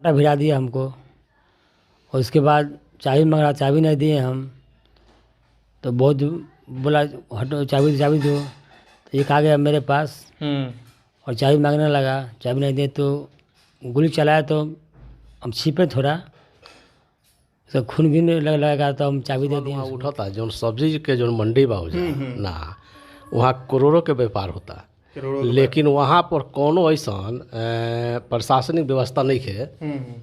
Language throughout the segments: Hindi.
कांटा भिड़ा दिया हमको और उसके बाद चाबी मांगा, चाबी नहीं दिए हम तो बहुत बोला हटो चाबी दो, तो एक आ गया मेरे पास और चाबी मांगने लगा, चाबी नहीं दिए तो गोली चलाया तो हम छिपे थोड़ा तो खून भी लगा तो हम चाबी दे दिए। वहाँ उठा था जो सब्जी के जो मंडी बा ना वहाँ करोड़ों के व्यापार होता है, लेकिन वहाँ पर कोनो ऐसा प्रशासनिक व्यवस्था नहीं है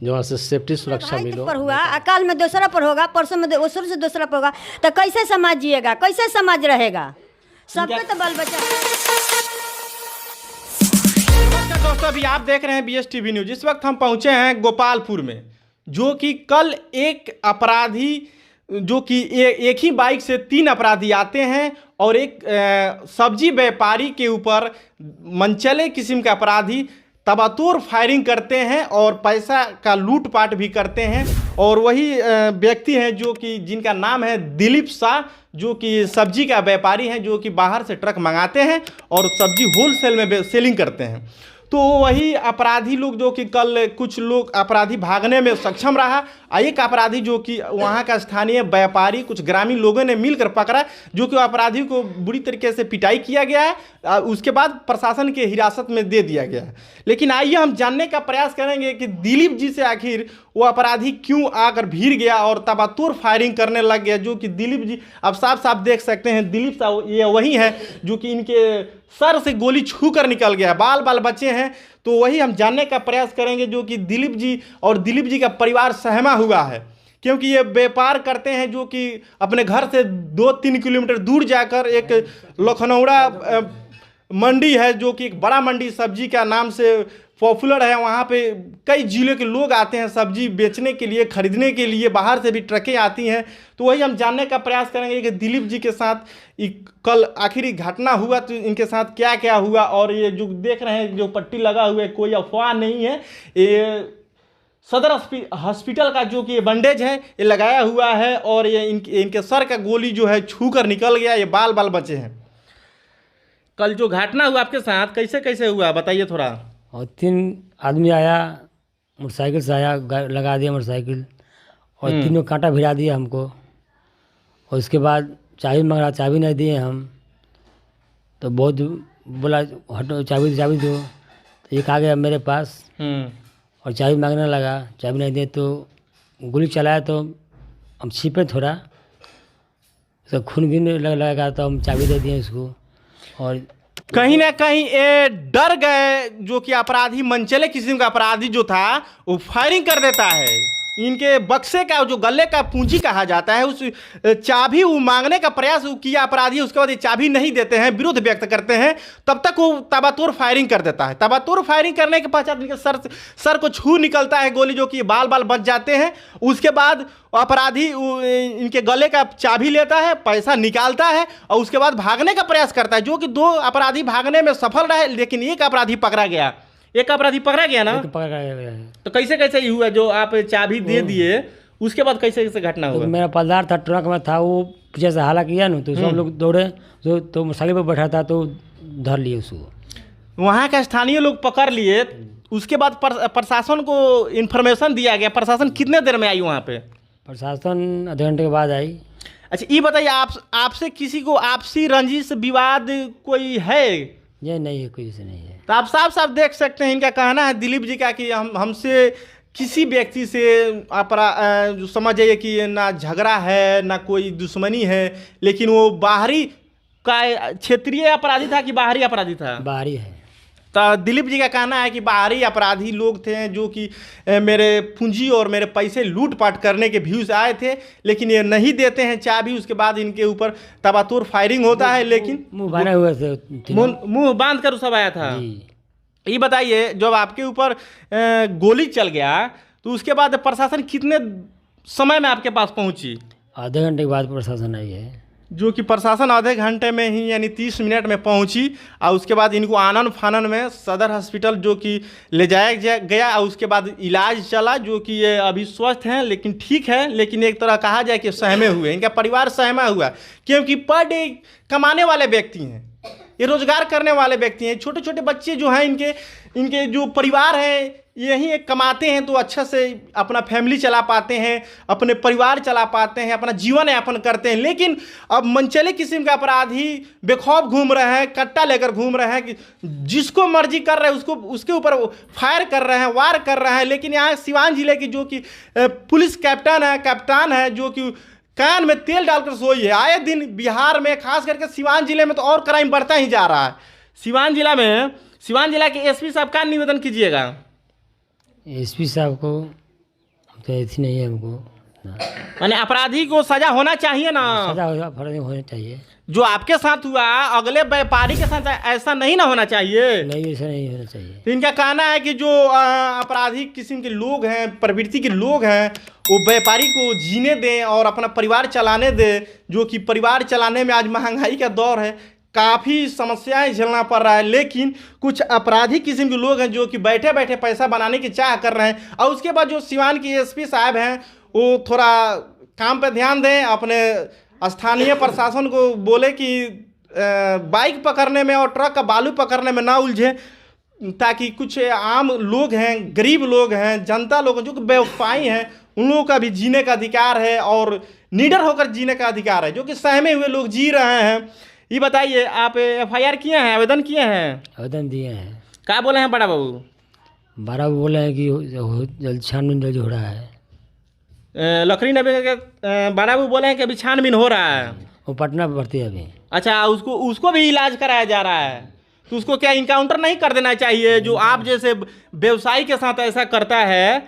जो से सेफ्टी सुरक्षा मिलो। पर हुआ अकाल में दूसरा पर होगा, परसों में दूसरे से दूसरा पर होगा, तो कैसे समाज जिएगा, कैसे समाज रहेगा? सबके तो बाल बच्चा। दोस्तों अभी आप देख रहे हैं BSTV न्यूज। इस वक्त हम पहुंचे हैं गोपालपुर में, जो कि कल एक अपराधी जो कि एक ही बाइक से 3 अपराधी आते हैं और एक सब्जी व्यापारी के ऊपर मनचले किस्म के अपराधी तबातोड़ फायरिंग करते हैं और पैसा का लूटपाट भी करते हैं। और वही व्यक्ति हैं जो कि जिनका नाम है दिलीप शाह, जो कि सब्जी का व्यापारी हैं, जो कि बाहर से ट्रक मंगाते हैं और सब्जी होलसेल में सेलिंग करते हैं। तो वही अपराधी लोग जो कि कल कुछ लोग अपराधी भागने में सक्षम रहा, एक अपराधी जो कि वहाँ का स्थानीय व्यापारी कुछ ग्रामीण लोगों ने मिलकर पकड़ा, जो कि अपराधी को बुरी तरीके से पिटाई किया गया है, उसके बाद प्रशासन के हिरासत में दे दिया गया है। लेकिन आइए हम जानने का प्रयास करेंगे कि दिलीप जी से आखिर वो अपराधी क्यों आकर भीड़ गया और तबातोड़ फायरिंग करने लग गया। जो कि दिलीप जी आप साफ साफ देख सकते हैं, दिलीप साहब ये वही है जो कि इनके सर से गोली छू कर निकल गया, बाल बचे हैं। तो वही हम जानने का प्रयास करेंगे जो कि दिलीप जी और दिलीप जी का परिवार सहमा हुआ है, क्योंकि ये व्यापार करते हैं जो कि अपने घर से 2-3 किलोमीटर दूर जाकर एक लखनऊड़ा मंडी है, जो कि एक बड़ा मंडी सब्जी का नाम से पॉपुलर है। वहाँ पे कई जिले के लोग आते हैं सब्जी बेचने के लिए, खरीदने के लिए, बाहर से भी ट्रकें आती हैं। तो वही हम जानने का प्रयास करेंगे कि दिलीप जी के साथ कल आखिरी घटना हुआ तो इनके साथ क्या क्या हुआ। और ये जो देख रहे हैं जो पट्टी लगा हुआ है कोई अफवाह नहीं है, ये सदर हॉस्पिटल का जो कि ये बैंडेज है ये लगाया हुआ है और ये इनके सर का गोली जो है छू कर निकल गया, ये बाल बचे हैं। कल जो घटना हुआ आपके साथ कैसे कैसे हुआ बताइए थोड़ा। और 3 आदमी आया, मोटरसाइकिल से आया, लगा दिया मोटरसाइकिल और तीनों कांटा भिड़ा दिया हमको और उसके बाद चाबी मांगा, चाबी नहीं दिए हम तो बहुत बोला हटो चाबी दो, तो एक आ गया मेरे पास और चाबी मांगने लगा, चाबी नहीं दिए तो गोली चलाया तो हम छिपे थोड़ा तो खून भी लगा तो हम चाबी दे दिए उसको। और कहीं ना कहीं ये डर गए जो कि अपराधी मनचले किस्म का अपराधी जो था वो फायरिंग कर देता है। इनके बक्से का जो गले का पूंजी कहा जाता है उस चाबी वो मांगने का प्रयास किया अपराधी, उसके बाद ये चाबी नहीं देते हैं, विरोध व्यक्त करते हैं, तब तक वो तबातोड़ फायरिंग कर देता है। तबातोड़ फायरिंग करने के पश्चात इनके सर को छू निकलता है गोली, जो कि बाल बच जाते हैं। उसके बाद अपराधी इनके गले का चाबी लेता है, पैसा निकालता है और उसके बाद भागने का प्रयास करता है, जो कि 2 अपराधी भागने में सफल रहे, लेकिन एक अपराधी पकड़ा गया। एक अपराधी पकड़ा गया ना, पकड़ा गया। तो कैसे कैसे ही हुआ जो आप चाबी दे दिए उसके बाद कैसे कैसे घटना हुआ? तो मेरा पलदार था, ट्रक में था, वो पीछे से हाला किया ना तो सब लोग दौड़े, तो मोटरसाइकिल पर बैठा था तो धर लिए उसको। वहाँ का स्थानीय लोग पकड़ लिए, उसके बाद प्रशासन को इन्फॉर्मेशन दिया गया। प्रशासन कितने देर में आई वहाँ पे? प्रशासन आधे घंटे के बाद आई। अच्छा ये बताइए आपसे किसी को आपसी रंजिश विवाद कोई है? ये नहीं है, कोई से नहीं है। तो आप साफ साफ देख सकते हैं इनका कहना है दिलीप जी का कि हमसे किसी व्यक्ति से जो समझ जाइए कि ना झगड़ा है ना कोई दुश्मनी है, लेकिन वो बाहरी का क्षेत्रीय अपराधी था कि बाहरी अपराधी था? बाहरी है। तो दिलीप जी का कहना है कि बाहरी अपराधी लोग थे जो कि मेरे पूंजी और मेरे पैसे लूटपाट करने के व्यू से आए थे, लेकिन ये नहीं देते हैं चाबी। उसके बाद इनके ऊपर तबातोड़ फायरिंग होता है, लेकिन मुँह बांधे हुए थे, मुंह बांध कर सब आया था। ये बताइए जब आपके ऊपर गोली चल गया तो उसके बाद प्रशासन कितने समय में आपके पास पहुंची? आधे घंटे के बाद प्रशासन आई है, जो कि प्रशासन आधे घंटे में ही यानी 30 मिनट में पहुंची और उसके बाद इनको आनन फानन में सदर हॉस्पिटल जो कि ले जाया गया और उसके बाद इलाज चला, जो कि ये अभी स्वस्थ हैं लेकिन ठीक है। लेकिन एक तरह कहा जाए कि सहमे हुए, इनका परिवार सहमा हुआ, क्योंकि पर डे कमाने वाले व्यक्ति हैं, ये रोजगार करने वाले व्यक्ति हैं। छोटे छोटे बच्चे जो हैं इनके जो परिवार हैं यही एक कमाते हैं तो अच्छा से अपना फैमिली चला पाते हैं, अपने परिवार चला पाते हैं, अपना जीवन यापन करते हैं। लेकिन अब मनचले किस्म के अपराधी बेखौफ घूम रहे हैं, कट्टा लेकर घूम रहे हैं कि जिसको मर्जी कर रहे हैं उसको उसके ऊपर फायर कर रहे हैं, वार कर रहे हैं। लेकिन यहाँ सिवान जिले की जो कि पुलिस कप्तान है जो कि कान में तेल डालकर सोई है। आए दिन बिहार में खास करके सिवान जिले में तो और क्राइम बढ़ता ही जा रहा है। सिवान जिला के एसपी साहब का निवेदन कीजिएगा। एसपी साहब को तो ऐसी नहीं है हमको माने अपराधी को सजा होना चाहिए ना, सजा फर्ज होना चाहिए। जो आपके साथ हुआ अगले व्यापारी के साथ ऐसा नहीं ना होना चाहिए। नहीं, ऐसा नहीं होना चाहिए। तो इनका कहना है कि जो अपराधी किस्म के लोग हैं, प्रवृत्ति के लोग हैं, वो व्यापारी को जीने दें और अपना परिवार चलाने दें। जो कि परिवार चलाने में आज महंगाई का दौर है, काफ़ी समस्याएं झेलना पड़ रहा है। लेकिन कुछ अपराधी किस्म के लोग हैं जो कि बैठे बैठे पैसा बनाने की चाह कर रहे हैं। और उसके बाद जो सिवान की एसपी साहब हैं वो थोड़ा काम पे ध्यान दें, अपने स्थानीय प्रशासन को बोले कि बाइक पकड़ने में और ट्रक का बालू पकड़ने में ना उलझे, ताकि कुछ आम लोग हैं, गरीब लोग हैं, जनता लोग जो कि व्यवसायी हैं, उन लोगों का भी जीने का अधिकार है और निडर होकर जीने का अधिकार है। जो कि सहमे हुए लोग जी रहे हैं। ये बताइए, आप FIR किए हैं, आवेदन किए हैं? आवेदन दिए हैं। क्या बोले हैं बड़ा बाबू? बड़ा बाबू बोले हैं कि जल्द छानबीन जल्द हो रहा है। लकड़ी नबी के बड़ा बाबू बोले हैं कि अभी छानबीन हो रहा है। वो पटना भर्ती है अभी। अच्छा, उसको भी इलाज कराया जा रहा है, तो उसको क्या इनकाउंटर नहीं कर देना चाहिए? जो आप जैसे व्यवसायी के साथ ऐसा करता है,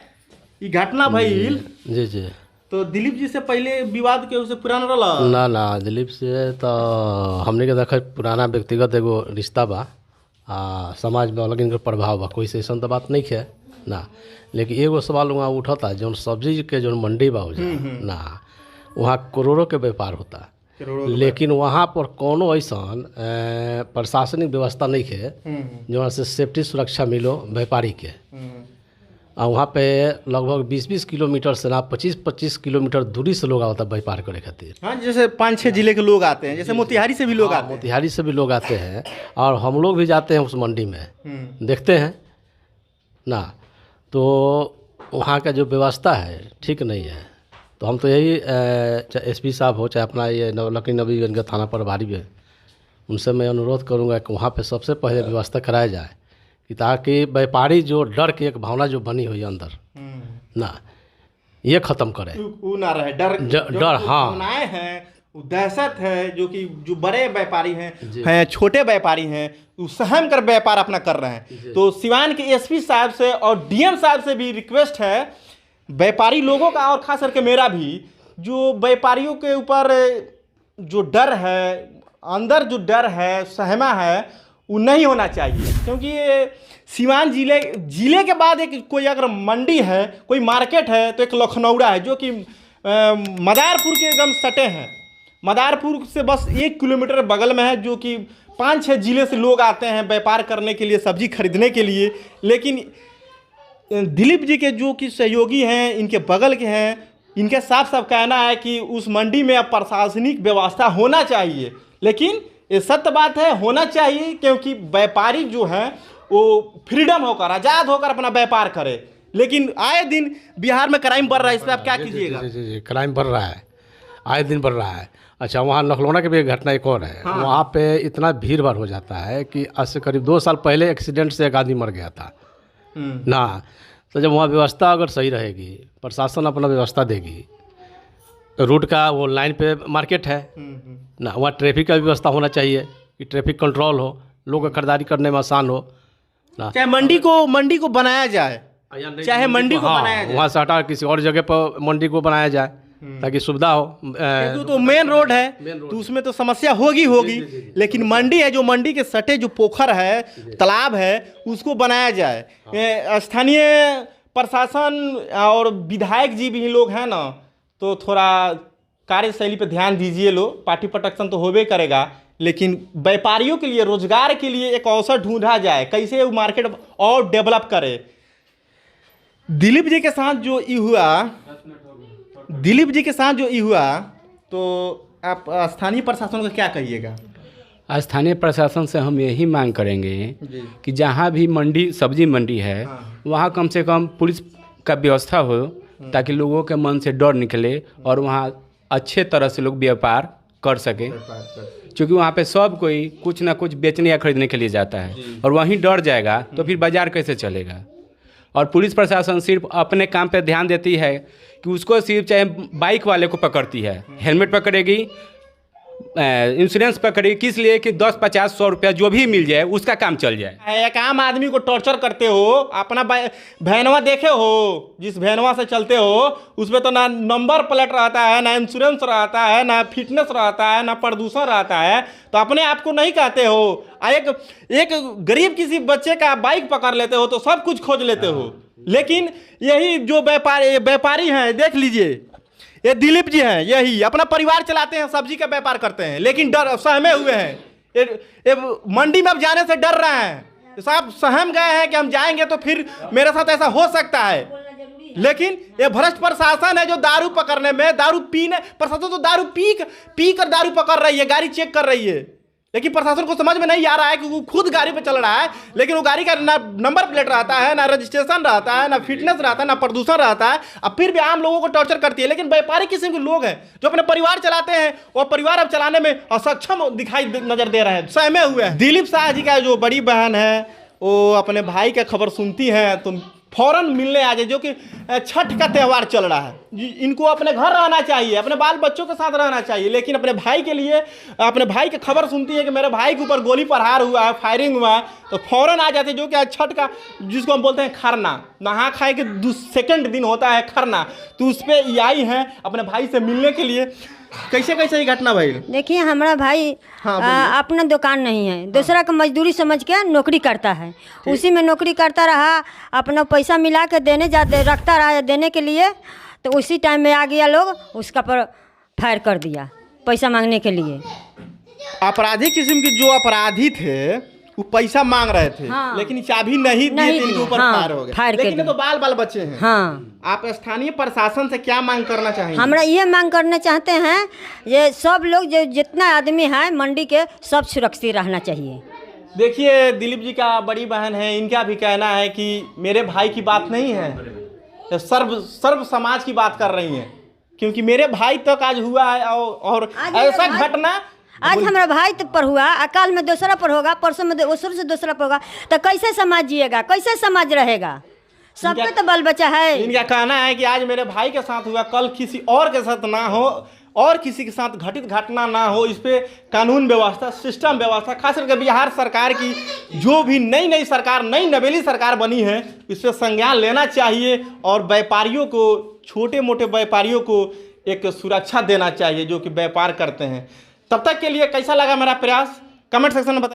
ये घटना भइल जी जी। तो दिलीप जी से पहले विवाद के उसे पुराना रहा ना दिलीप से तो हमने के देखा पुराना व्यक्तिगत एगो रिश्ता बा, समाज में अलग इनका प्रभाव बा, कोई से ऐसा तो बात नहीं है ना। लेकिन एगो सवाल वहाँ उठता, जो सब्जी के जो मंडी बा ना, वहाँ करोड़ों के व्यापार होता, लेकिन वहाँ पर कोनो ऐसा प्रशासनिक व्यवस्था नहीं है जो से सेफ्टी सुरक्षा मिलो व्यापारी के। और वहाँ पे लगभग 20-20 किलोमीटर से ना 25-25 किलोमीटर दूरी से लोग आता व्यापार करे खातिर। हाँ, जैसे 5-6 जिले के लोग आते हैं, जैसे मोतिहारी से भी लोग आते हैं। मोतिहारी से भी लोग आते हैं और हम लोग भी जाते हैं उस मंडी में, देखते हैं ना। तो वहाँ का जो व्यवस्था है ठीक नहीं है। तो हम तो यही चाहे एसपी साहब हो, चाहे अपना ये लकड़ी नबीगंज का थाना प्रभारी भी है, उनसे मैं अनुरोध करूँगा कि वहाँ पे सबसे पहले व्यवस्था कराया जाए, कि ताकि व्यापारी जो डर की एक भावना जो बनी हुई है अंदर ना, ये ख़त्म करे। वो ना रहे डर हाँ, भावनाएं हैं, दहशत है। जो कि जो बड़े व्यापारी हैं, छोटे व्यापारी हैं, वो सहम कर व्यापार अपना कर रहे हैं। तो सिवान के एसपी साहब से और डीएम साहब से भी रिक्वेस्ट है, व्यापारी लोगों का और खास करके मेरा भी, जो व्यापारियों के ऊपर जो डर है, अंदर जो डर है, सहमा है, वो नहीं होना चाहिए। क्योंकि ये सिवान जिले के बाद एक कोई अगर मंडी है, कोई मार्केट है, तो एक लखनऊरा है जो कि मदारपुर के एकदम सटे हैं। मदारपुर से बस 1 किलोमीटर बगल में है, जो कि 5-6 जिले से लोग आते हैं व्यापार करने के लिए, सब्जी खरीदने के लिए। लेकिन दिलीप जी के जो कि सहयोगी हैं, इनके बगल के हैं, इनके साफ साफ कहना है कि उस मंडी में अब प्रशासनिक व्यवस्था होना चाहिए। लेकिन ये सत्य बात है, होना चाहिए, क्योंकि व्यापारी जो हैं वो फ्रीडम होकर, आज़ाद होकर अपना व्यापार करे। लेकिन आए दिन बिहार में क्राइम बढ़ रहा है, इस पर आप क्या कीजिएगा? जी, क्राइम बढ़ रहा है, आए दिन बढ़ रहा है। अच्छा, वहाँ लखनऊ की भी एक घटना एक और है। हाँ। वहाँ पे इतना भीड़ भाड़ हो जाता है कि आज से करीब 2 साल पहले एक्सीडेंट से एक आदमी मर गया था ना। तो जब वहाँ व्यवस्था अगर सही रहेगी, प्रशासन अपना व्यवस्था देगी, रूट का वो लाइन पे मार्केट है ना, वहाँ ट्रैफिक का व्यवस्था होना चाहिए कि ट्रैफिक कंट्रोल हो, लोग का खरीदारी करने में आसान हो ना। चाहे मंडी को बनाया जाए, चाहे मंडी को बनाया जाए, वहाँ से हटा किसी और जगह पर मंडी को बनाया जाए ताकि सुविधा हो। तो मेन रोड है, तो उसमें तो समस्या होगी। लेकिन मंडी है, जो मंडी के सटे जो पोखर है, तालाब है, उसको बनाया जाए। स्थानीय प्रशासन और विधायक जी भी लोग हैं ना, तो थोड़ा कार्यशैली पे ध्यान दीजिए। लोग पार्टी प्रोटेक्शन तो होबे करेगा, लेकिन व्यापारियों के लिए, रोजगार के लिए एक अवसर ढूंढा जाए, कैसे वो मार्केट और डेवलप करे। दिलीप जी के साथ जो ये हुआ, तो आप स्थानीय प्रशासन को क्या कहिएगा? स्थानीय प्रशासन से हम यही मांग करेंगे जी। कि जहाँ भी मंडी सब्जी मंडी है वहाँ कम से कम पुलिस का व्यवस्था हो ताकि लोगों के मन से डर निकले और वहाँ अच्छे तरह से लोग व्यापार कर सके, क्योंकि वहाँ पे सब कोई कुछ ना कुछ बेचने या खरीदने के लिए जाता है और वहीं डर जाएगा तो फिर बाज़ार कैसे चलेगा। और पुलिस प्रशासन सिर्फ अपने काम पे ध्यान देती है कि उसको सिर्फ चाहे बाइक वाले को पकड़ती है, हेलमेट पकड़ेगी, इंश्योरेंस पकड़ेगी, किस लिए कि 10, 50, 100 रुपया जो भी मिल जाए उसका काम चल जाए। एक आम आदमी को टॉर्चर करते हो, अपना वैनवा देखे हो, जिस वैनवा से चलते हो उसमें तो ना नंबर प्लेट रहता है, ना इंश्योरेंस रहता है, ना फिटनेस रहता है, ना प्रदूषण रहता है, तो अपने आप को नहीं कहते हो। एक गरीब किसी बच्चे का बाइक पकड़ लेते हो तो सब कुछ खोज लेते हो। लेकिन यही जो व्यापारी हैं, देख लीजिए, ये दिलीप जी हैं, यही अपना परिवार चलाते हैं, सब्जी का व्यापार करते हैं, लेकिन डर सहमे हुए हैं। ये मंडी में अब जाने से डर रहे हैं, साहब सहम गए हैं कि हम जाएंगे तो फिर मेरे साथ ऐसा हो सकता है। लेकिन ये भ्रष्ट प्रशासन है जो दारू पकड़ने में, दारू पीने, प्रशासन तो दारू पी कर दारू पकड़ रही है, गाड़ी चेक कर रही है, लेकिन प्रशासन को समझ में नहीं आ रहा है कि वो खुद गाड़ी पे चल रहा है, लेकिन वो गाड़ी का ना नंबर प्लेट रहता है, ना रजिस्ट्रेशन रहता है, ना फिटनेस रहता है, ना प्रदूषण रहता है, अब फिर भी आम लोगों को टॉर्चर करती है। लेकिन व्यापारी किस्म के लोग हैं जो अपने परिवार चलाते हैं और परिवार अब चलाने में असक्षम दिखाई नजर दे रहे हैं, सहमे हुए हैं। दिलीप शाह जी का जो बड़ी बहन है वो अपने भाई का खबर सुनती है तो फौरन मिलने आ जाए, जो कि छठ का त्यौहार चल रहा है। इनको अपने घर रहना चाहिए, अपने बाल बच्चों के साथ रहना चाहिए, लेकिन अपने भाई के लिए, अपने भाई की खबर सुनती है कि मेरे भाई के ऊपर गोली प्रहार हुआ है, फायरिंग हुआ है, तो फौरन आ जाते, जो कि आज छठ का, जिसको हम बोलते हैं खरना, नहा खाए के सेकंड दिन होता है खरना, तो उस पर ये आई हैं अपने भाई से मिलने के लिए। कैसे ये घटना भाई? देखिए, हमारा भाई अपना दुकान नहीं है, दूसरा का मजदूरी समझ के नौकरी करता है, उसी में नौकरी करता रहा, अपना पैसा मिला के रखता रहा देने के लिए, तो उसी टाइम में आ गया लोग, उसका पर फायर कर दिया पैसा मांगने के लिए। अपराधी किस्म के जो अपराधी थे वो पैसा मांग रहे थे, लेकिन चाबी नहीं दिए, इनके ऊपर फायर हो गया। लेकिन ये तो बाल बच्चे हैं। हाँ, आप स्थानीय प्रशासन से क्या मांग करना चाहेंगे? हमरा ये मांग करना चाहते हैं, ये सब लोग जो जितना आदमी है मंडी के, सब सुरक्षित रहना चाहिए। देखिए, दिलीप जी का बड़ी बहन है, इनका भी कहना है कि मेरे भाई की बात नहीं है, सर्व समाज की बात कर रही हैं, क्योंकि मेरे भाई तक आज हुआ है और ऐसा घटना आज हमारा भाई पर हुआ, अकाल में दूसरा पर होगा, परसों में दूसरे से दूसरा पर होगा, तो कैसे समाज जिएगा, कैसे समाज रहेगा? सबके तो बाल बच्चा है। इनका कहना है कि आज मेरे भाई के साथ हुआ, कल किसी और के साथ ना हो, और किसी के साथ घटित घटना ना हो। इस पर कानून व्यवस्था, सिस्टम व्यवस्था, खास करके बिहार सरकार की जो भी नई सरकार, नई नवेली सरकार बनी है, इस पर संज्ञान लेना चाहिए और व्यापारियों को, छोटे मोटे व्यापारियों को एक सुरक्षा देना चाहिए जो कि व्यापार करते हैं। तब तक के लिए कैसा लगा मेरा प्रयास, कमेंट सेक्शन में बताइए।